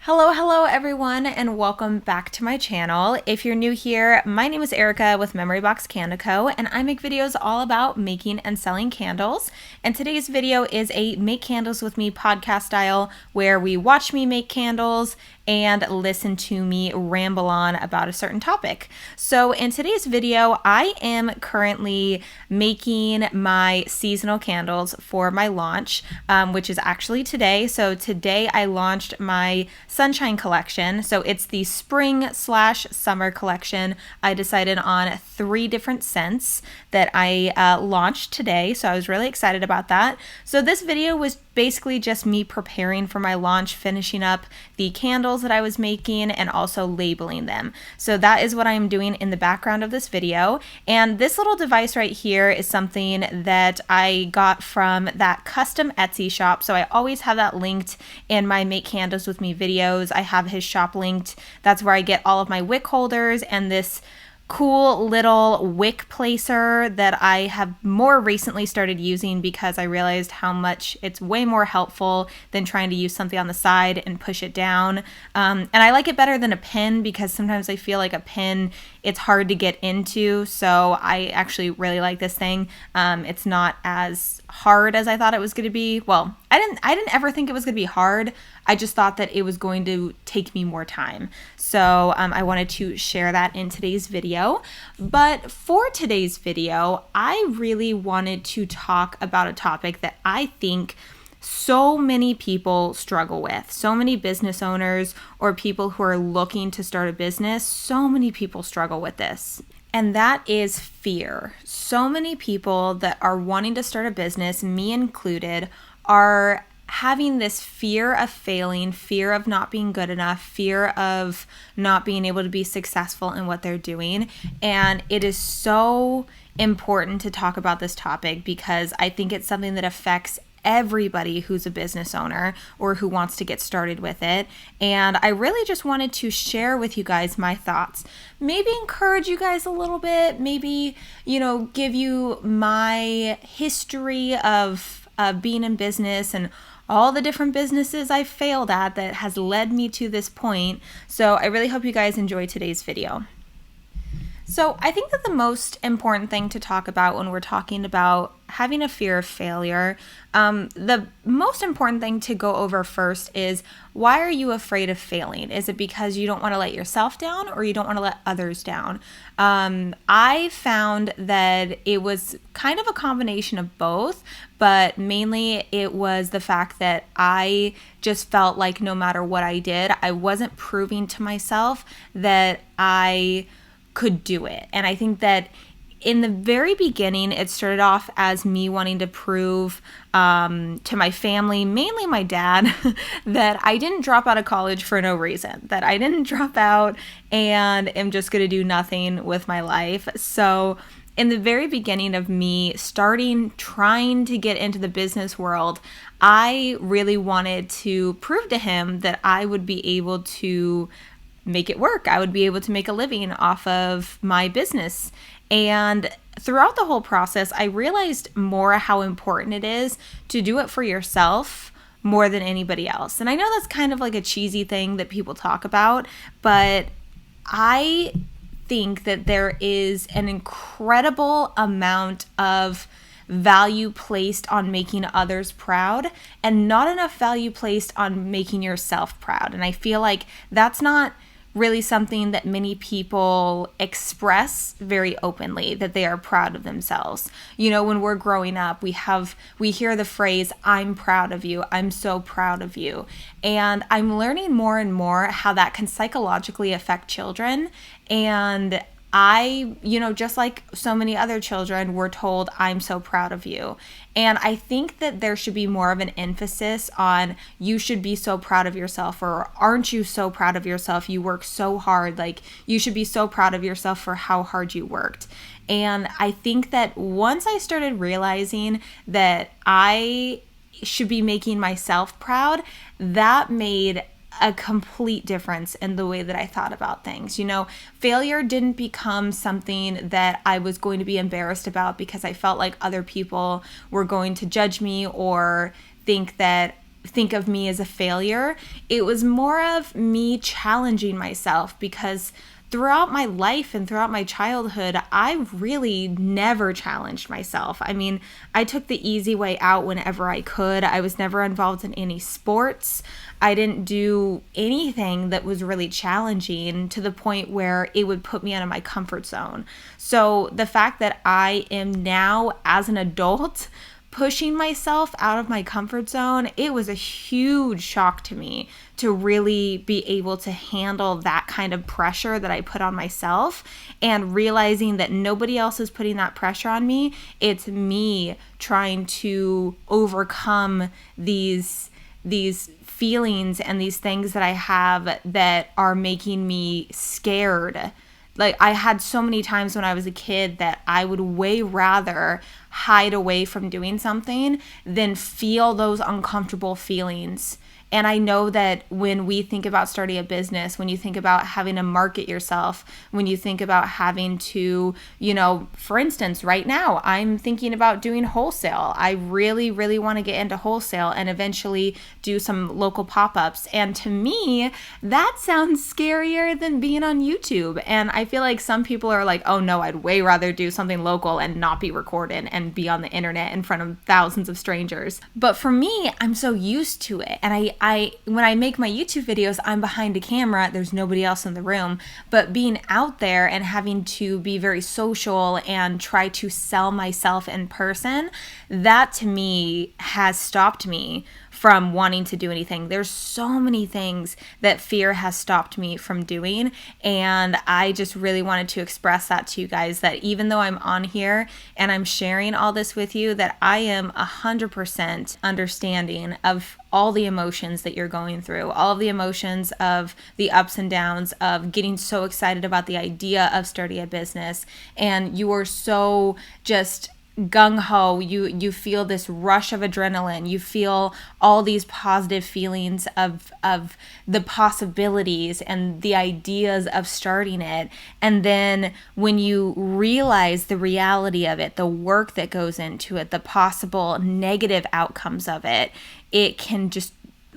Hello everyone, and welcome back to my channel. If you're new here, my name is Erica with Memory Box Candle Co, and I make videos all about making and selling candles. And today's video is a Make Candles With Me podcast style where we watch me make candles and listen to me ramble on about a certain topic. So in today's video, I am currently making my seasonal candles for my launch, which is actually today. So today I launched my Sunshine collection. So it's the spring/summer collection. I decided on 3 different scents that I launched today. So I was really excited about that. So this video was basically just me preparing for my launch, finishing up the candles that I was making and also labeling them. So that is what I am doing in the background of this video. And this little device right here is something that I got from that custom Etsy shop. So I always have that linked in my Make Candles With Me videos. I have his shop linked. That's where I get all of my wick holders and this cool little wick placer that I have more recently started using because I realized how much it's way more helpful than trying to use something on the side and push it down. And I like it better than a pin because sometimes I feel like a pin, it's hard to get into. So I actually really like this thing. It's not as hard as I thought it was going to be. Well, I didn't ever think it was going to be hard. I just thought that it was going to take me more time. So I wanted to share that in today's video. But for today's video, I really wanted to talk about a topic that I think so many people struggle with. So many business owners or people who are looking to start a business, so many people struggle with this. And that is fear. So many people that are wanting to start a business, me included, are having this fear of failing, fear of not being good enough, fear of not being able to be successful in what they're doing. And it is so important to talk about this topic because I think it's something that affects everybody who's a business owner or who wants to get started with it. And I really just wanted to share with you guys my thoughts, maybe encourage you guys a little bit, maybe, give you my history of being in business and all the different businesses I failed at that has led me to this point. So I really hope you guys enjoy today's video. So I think that the most important thing to talk about when we're talking about having a fear of failure, the most important thing to go over first is, why are you afraid of failing? Is it because you don't want to let yourself down or you don't want to let others down? I found that it was kind of a combination of both, but mainly it was the fact that I just felt like no matter what I did, I wasn't proving to myself that I could do it. And I think that in the very beginning, it started off as me wanting to prove to my family, mainly my dad, that I didn't drop out of college for no reason, that I didn't drop out and am just going to do nothing with my life. So in the very beginning of me trying to get into the business world, I really wanted to prove to him that I would be able to make it work. I would be able to make a living off of my business. And throughout the whole process, I realized more how important it is to do it for yourself more than anybody else. And I know that's kind of like a cheesy thing that people talk about, but I think that there is an incredible amount of value placed on making others proud and not enough value placed on making yourself proud. And I feel like that's not really something that many people express very openly, that they are proud of themselves. When we're growing up, we hear the phrase, "I'm proud of you. I'm so proud of you." And I'm learning more and more how that can psychologically affect children. And I, just like so many other children, were told, "I'm so proud of you." And I think that there should be more of an emphasis on, you should be so proud of yourself, or aren't you so proud of yourself? You work so hard. Like, you should be so proud of yourself for how hard you worked. And I think that once I started realizing that I should be making myself proud, that made a complete difference in the way that I thought about things. Failure didn't become something that I was going to be embarrassed about because I felt like other people were going to judge me or think that think of me as a failure. It was more of me challenging myself, because throughout my life and throughout my childhood, I really never challenged myself. I mean, I took the easy way out whenever I could. I was never involved in any sports. I didn't do anything that was really challenging to the point where it would put me out of my comfort zone. So the fact that I am now, as an adult, pushing myself out of my comfort zone, it was a huge shock to me to really be able to handle that kind of pressure that I put on myself, and realizing that nobody else is putting that pressure on me. It's me trying to overcome these feelings and these things that I have that are making me scared. Like, I had so many times when I was a kid that I would way rather hide away from doing something than feel those uncomfortable feelings. And I know that when we think about starting a business, when you think about having to market yourself, when you think about having to, for instance, right now, I'm thinking about doing wholesale. I really, really want to get into wholesale and eventually do some local pop-ups. And to me, that sounds scarier than being on YouTube. And I feel like some people are like, oh no, I'd way rather do something local and not be recorded and be on the internet in front of thousands of strangers. But for me, I'm so used to it. And I when I make my YouTube videos, I'm behind a camera, there's nobody else in the room, but being out there and having to be very social and try to sell myself in person, that to me has stopped me from wanting to do anything. There's so many things that fear has stopped me from doing, and I just really wanted to express that to you guys, that even though I'm on here and I'm sharing all this with you, that I am 100% understanding of all the emotions that you're going through, all of the emotions of the ups and downs of getting so excited about the idea of starting a business, and you are so just gung-ho, you feel this rush of adrenaline, you feel all these positive feelings of the possibilities and the ideas of starting it, and then when you realize the reality of it, the work that goes into it, the possible negative outcomes of it, it can just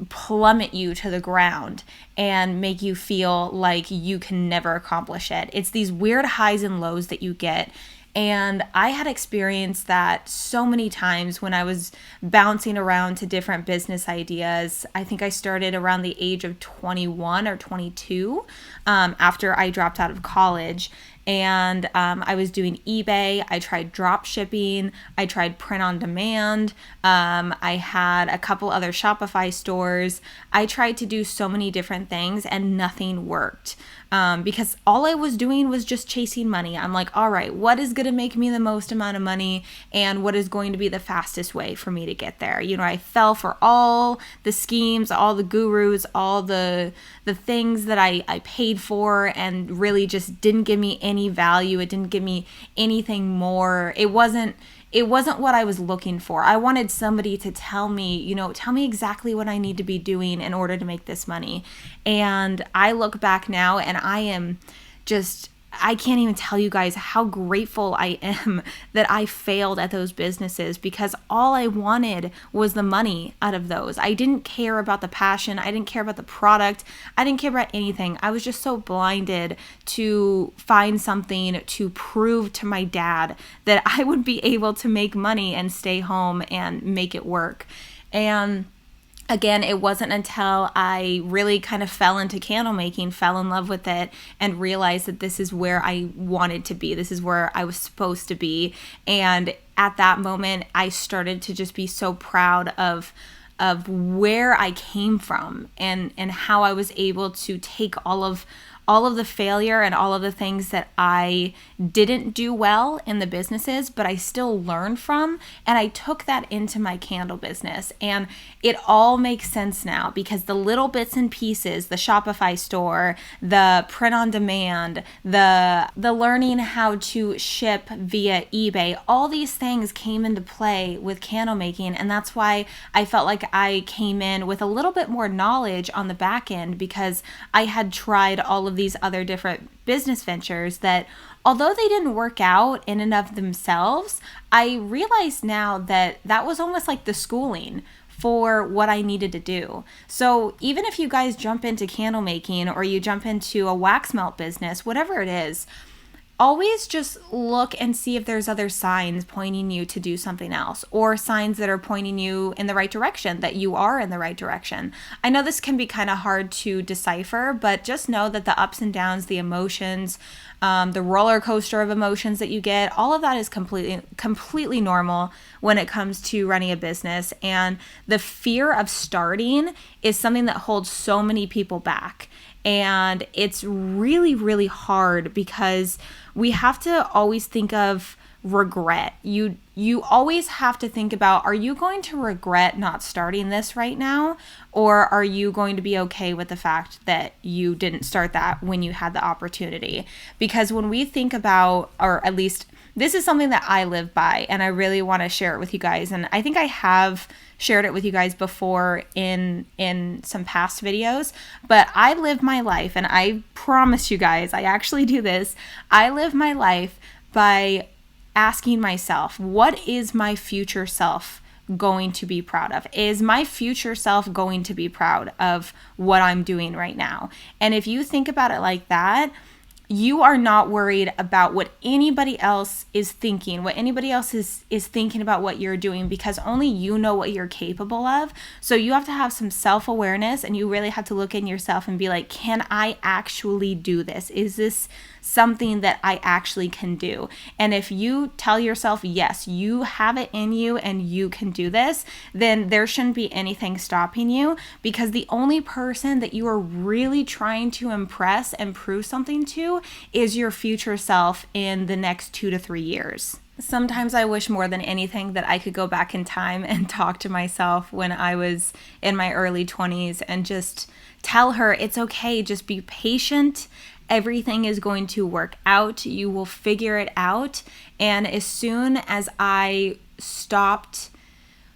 plummet you to the ground and make you feel like you can never accomplish it. It's these weird highs and lows that you get. And I had experienced that so many times when I was bouncing around to different business ideas. I think I started around the age of 21 or 22 after I dropped out of college. And I was doing eBay. I tried drop shipping. I tried print on demand. I had a couple other Shopify stores. I tried to do so many different things and nothing worked. Because all I was doing was just chasing money. I'm like, all right, what is going to make me the most amount of money, and what is going to be the fastest way for me to get there? I fell for all the schemes, all the gurus, all the things that I paid for, and really just didn't give me any value. It didn't give me anything more. It wasn't what I was looking for. I wanted somebody to tell me exactly what I need to be doing in order to make this money. And I look back now and I can't even tell you guys how grateful I am that I failed at those businesses, because all I wanted was the money out of those. I didn't care about the passion. I didn't care about the product. I didn't care about anything. I was just so blinded to find something to prove to my dad that I would be able to make money and stay home and make it work. And again, it wasn't until I really kind of fell into candle making, fell in love with it, and realized that this is where I wanted to be. This is where I was supposed to be. And at that moment, I started to just be so proud of where I came from and how I was able to take all of the failure and all of the things that I didn't do well in the businesses, but I still learned from, and I took that into my candle business. And it all makes sense now, because the little bits and pieces, the Shopify store, the print on demand, the learning how to ship via eBay, all these things came into play with candle making. And that's why I felt like I came in with a little bit more knowledge on the back end, because I had tried all of these other different business ventures that, although they didn't work out in and of themselves, I realize now that that was almost like the schooling for what I needed to do. So even if you guys jump into candle making or you jump into a wax melt business, whatever it is, always just look and see if there's other signs pointing you to do something else, or signs that are pointing you in the right direction, that you are in the right direction. I know this can be kind of hard to decipher, but just know that the ups and downs, the emotions, the roller coaster of emotions that you get, all of that is completely normal when it comes to running a business. And the fear of starting is something that holds so many people back. And it's really, really hard because we have to always think of regret. You always have to think about, are you going to regret not starting this right now? Or are you going to be okay with the fact that you didn't start that when you had the opportunity? Because when we think about, or at least this is something that I live by, and I really want to share it with you guys. And I think I have shared it with you guys before in some past videos, but I live my life, and I promise you guys, I actually do this. I live my life by asking myself, what is my future self going to be proud of? Is my future self going to be proud of what I'm doing right now? And if you think about it like that, you are not worried about what anybody else is thinking, what anybody else is thinking about what you're doing, because only you know what you're capable of. So you have to have some self-awareness, and you really have to look in yourself and be like, can I actually do this? Is this something that I actually can do? And if you tell yourself, yes, you have it in you and you can do this, then there shouldn't be anything stopping you, because the only person that you are really trying to impress and prove something to is your future self in the next 2 to 3 years. Sometimes I wish more than anything that I could go back in time and talk to myself when I was in my early 20s and just tell her, it's okay, just be patient. Everything is going to work out. You will figure it out. And as soon as I stopped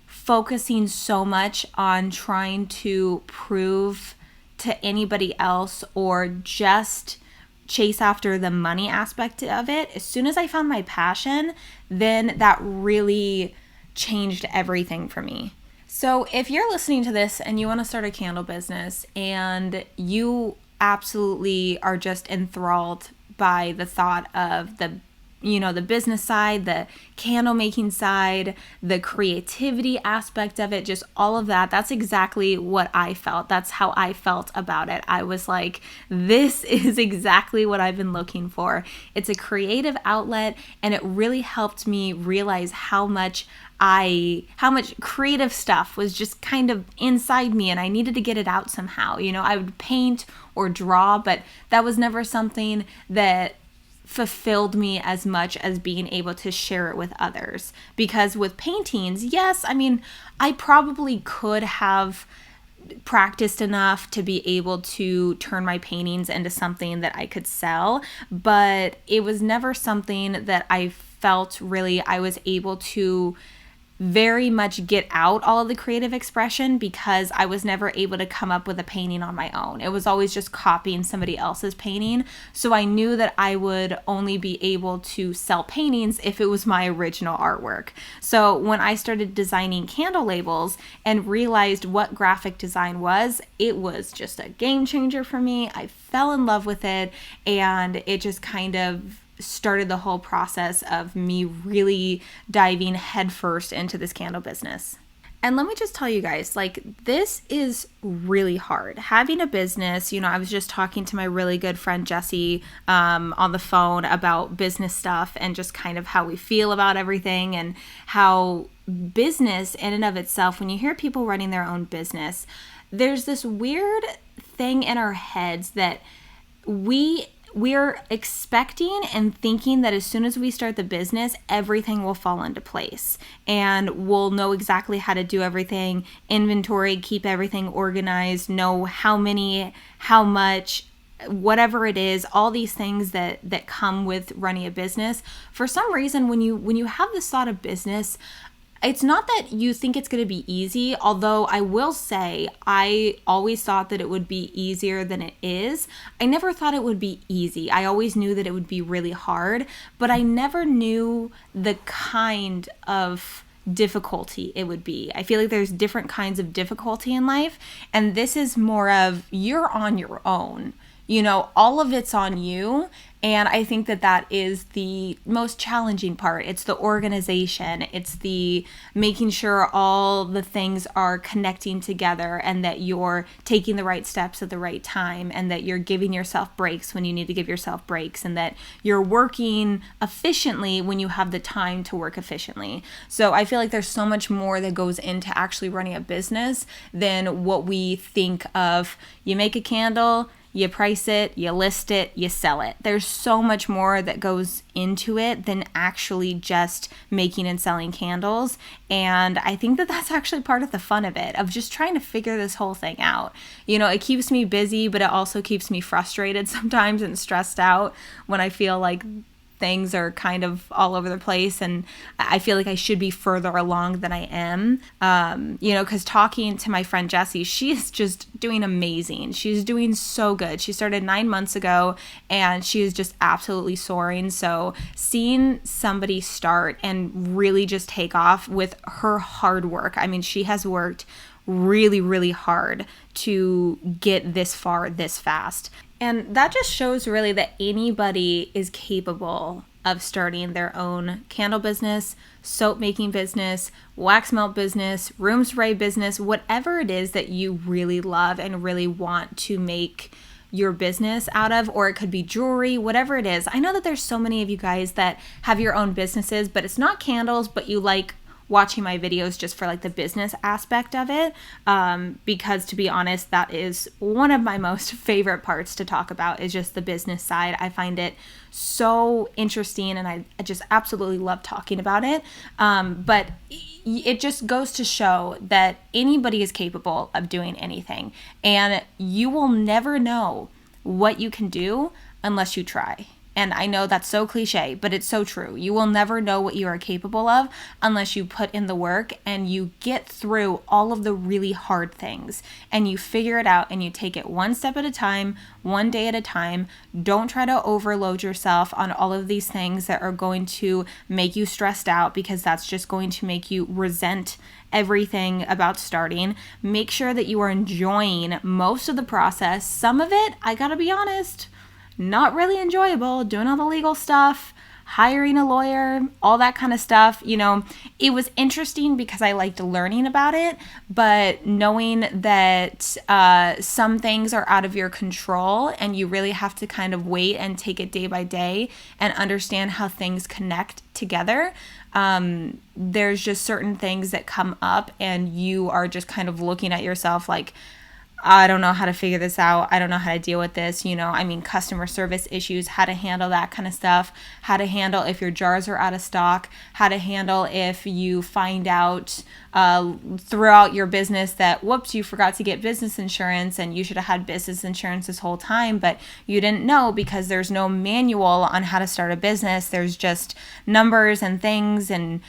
focusing so much on trying to prove to anybody else or just chase after the money aspect of it, as soon as I found my passion, then that really changed everything for me. So if you're listening to this and you want to start a candle business and you absolutely are just enthralled by the thought of the business side, the candle making side, the creativity aspect of it, just all of that, that's exactly what I felt. That's how I felt about it. I was like, this is exactly what I've been looking for. It's a creative outlet, and it really helped me realize how much creative stuff was just kind of inside me, and I needed to get it out somehow. I would paint or draw, but that was never something that fulfilled me as much as being able to share it with others. Because with paintings, yes, I probably could have practiced enough to be able to turn my paintings into something that I could sell, but it was never something that I felt really I was able to very much get out all of the creative expression, because I was never able to come up with a painting on my own. It was always just copying somebody else's painting. So I knew that I would only be able to sell paintings if it was my original artwork. So when I started designing candle labels and realized what graphic design was, it was just a game changer for me. I fell in love with it, and it just kind of started the whole process of me really diving headfirst into this candle business. And let me just tell you guys, this is really hard. Having a business, I was just talking to my really good friend Jessie on the phone about business stuff and just kind of how we feel about everything, and how business in and of itself, when you hear people running their own business, there's this weird thing in our heads that we're expecting and thinking that as soon as we start the business, everything will fall into place and we'll know exactly how to do everything, inventory, keep everything organized, know how many, how much, whatever it is, all these things that come with running a business. For some reason, when you have this thought of business, it's not that you think it's going to be easy, although I will say I always thought that it would be easier than it is. I never thought it would be easy. I always knew that it would be really hard, but I never knew the kind of difficulty it would be. I feel like there's different kinds of difficulty in life, and this is more of you're on your own. All of it's on you. And I think that that is the most challenging part. It's the organization. It's the making sure all the things are connecting together and that you're taking the right steps at the right time and that you're giving yourself breaks when you need to give yourself breaks and that you're working efficiently when you have the time to work efficiently. So I feel like there's so much more that goes into actually running a business than what we think of. You make a candle, you price it, you list it, you sell it. There's so much more that goes into it than actually just making and selling candles. And I think that that's actually part of the fun of it, of just trying to figure this whole thing out. It keeps me busy, but it also keeps me frustrated sometimes and stressed out when I feel like things are kind of all over the place and I feel like I should be further along than I am. Because talking to my friend Jessie, she is just doing amazing. She's doing so good. She started 9 months ago and she is just absolutely soaring. So seeing somebody start and really just take off with her hard work, I mean, she has worked really, really hard to get this far this fast. And that just shows really that anybody is capable of starting their own candle business, soap making business, wax melt business, room spray business, whatever it is that you really love and really want to make your business out of, or it could be jewelry, whatever it is. I know that there's so many of you guys that have your own businesses, but it's not candles, but you like watching my videos just for like the business aspect of it, because to be honest, that is one of my most favorite parts to talk about, is just the business side. I find it so interesting and I just absolutely love talking about it. But it just goes to show that anybody is capable of doing anything, and you will never know what you can do unless you try. And I know that's so cliche, but it's so true. You will never know what you are capable of unless you put in the work and you get through all of the really hard things and you figure it out and you take it one step at a time, one day at a time. Don't try to overload yourself on all of these things that are going to make you stressed out, because that's just going to make you resent everything about starting. Make sure that you are enjoying most of the process. Some of it, I gotta be honest, not really enjoyable, doing all the legal stuff, hiring a lawyer, all that kind of stuff. It was interesting because I liked learning about it, but knowing that some things are out of your control and you really have to kind of wait and take it day by day and understand how things connect together. There's just certain things that come up and you are just kind of looking at yourself like, I don't know how to figure this out. I don't know how to deal with this. Customer service issues, how to handle that kind of stuff, how to handle if your jars are out of stock, how to handle if you find out throughout your business that, whoops, you forgot to get business insurance and you should have had business insurance this whole time, but you didn't know because there's no manual on how to start a business. There's just numbers and things and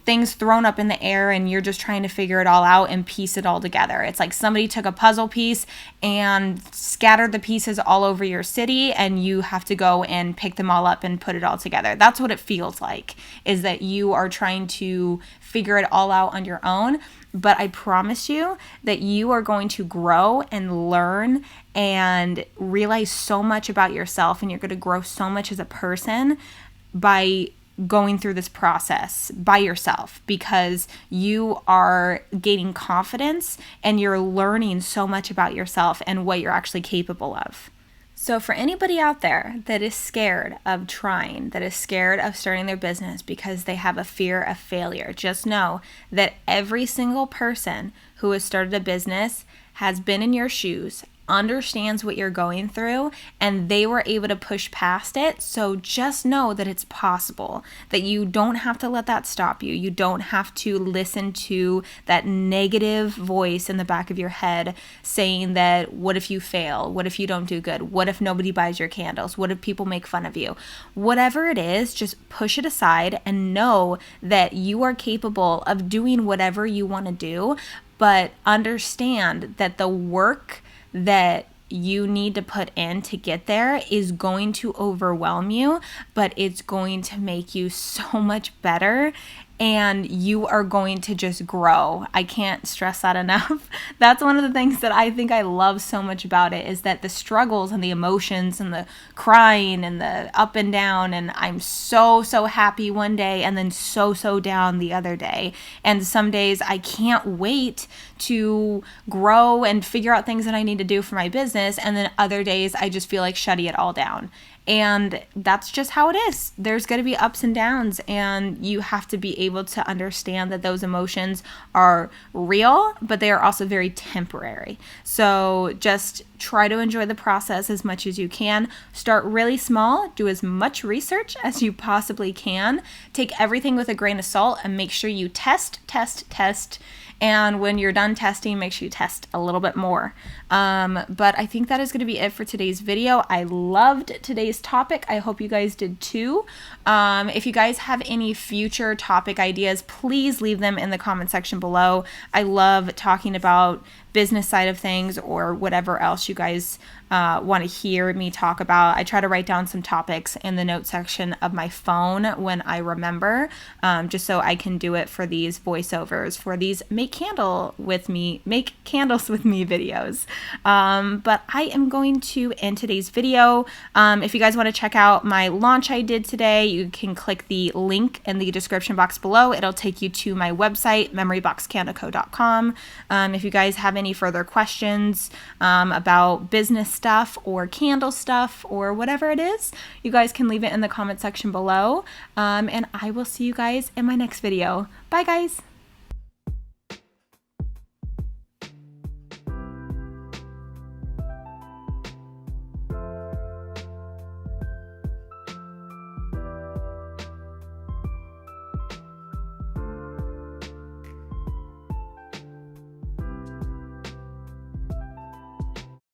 things thrown up in the air and you're just trying to figure it all out and piece it all together. It's like somebody took a puzzle piece and scattered the pieces all over your city and you have to go and pick them all up and put it all together. That's what it feels like, is that you are trying to figure it all out on your own. But I promise you that you are going to grow and learn and realize so much about yourself, and you're going to grow so much as a person by going through this process by yourself, because you are gaining confidence and you're learning so much about yourself and what you're actually capable of. So for anybody out there that is scared of trying, that is scared of starting their business because they have a fear of failure, just know that every single person who has started a business has been in your shoes, understands what you're going through, and they were able to push past it. So just know that it's possible, that you don't have to let that stop you. You don't have to listen to that negative voice in the back of your head saying that, what if you fail? What if you don't do good? What if nobody buys your candles? What if people make fun of you? Whatever it is, just push it aside and know that you are capable of doing whatever you want to do, but understand that the work that you need to put in to get there is going to overwhelm you, but it's going to make you so much better and you are going to just grow. I can't stress that enough. That's one of the things that I think I love so much about it, is that the struggles and the emotions and the crying and the up and down, and I'm so happy one day and then so down the other day. And some days I can't wait to grow and figure out things that I need to do for my business, and then other days I just feel like shutting it all down. And that's just how it is. There's going to be ups and downs, and you have to be able to understand that those emotions are real, but they are also very temporary. So just try to enjoy the process as much as you can. Start really small. Do as much research as you possibly can. Take everything with a grain of salt and make sure you test. And when you're done testing, make sure you test a little bit more. But I think that is going to be it for today's video. I loved today's topic. I hope you guys did too. If you guys have any future topic ideas, please leave them in the comment section below. I love talking about business side of things or whatever else you guys want to hear me talk about. I try to write down some topics in the note section of my phone when I remember, just so I can do it for these voiceovers, for these make candles with me videos. But I am going to end today's video. If you guys want to check out my launch I did today, you can click the link in the description box below. It'll take you to my website, memoryboxcandico.com. If you guys have any further questions about business stuff or candle stuff or whatever it is, you guys can leave it in the comment section below. And I will see you guys in my next video. Bye guys.